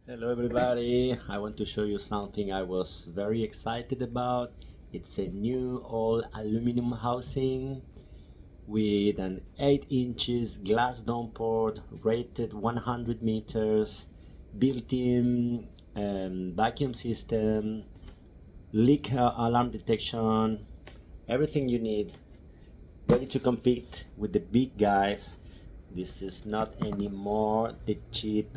Hello everybody, I want to show you something I was very excited about. It's a new all aluminum housing with an 8 inches glass dome port, rated 100 meters, built-in vacuum system, leak alarm detection, everything you need, ready to compete with the big guys. This is not anymore the cheap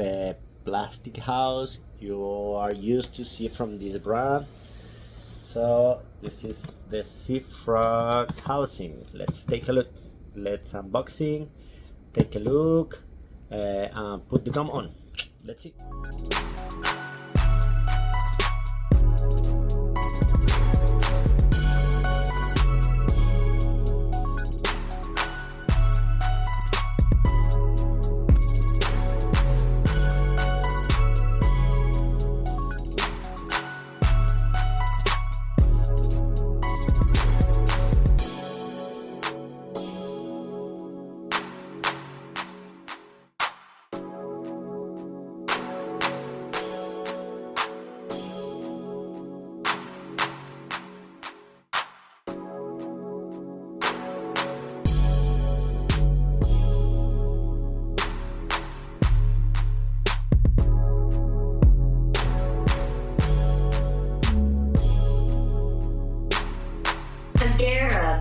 plastic house you are used to see from this brand. So this is the Seafrogs housing. Let's take a look. Let's unboxing, take a look, and put the gum on. Let's see.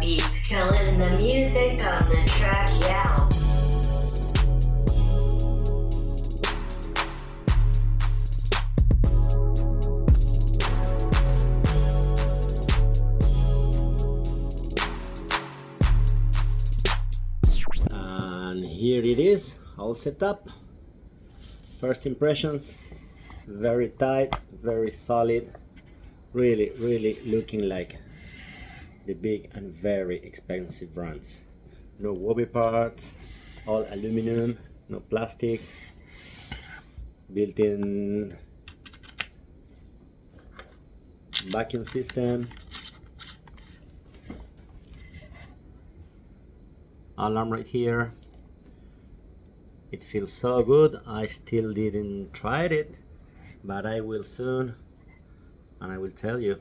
Beats killing the music on the track, yeah. And here it is, all set up. First impressions, very tight, very solid, really looking like the big and very expensive brands. No wobbly parts, all aluminum, no plastic, built-in vacuum system, alarm right here. It feels so good. I still didn't try it, but I will soon, and I will tell you.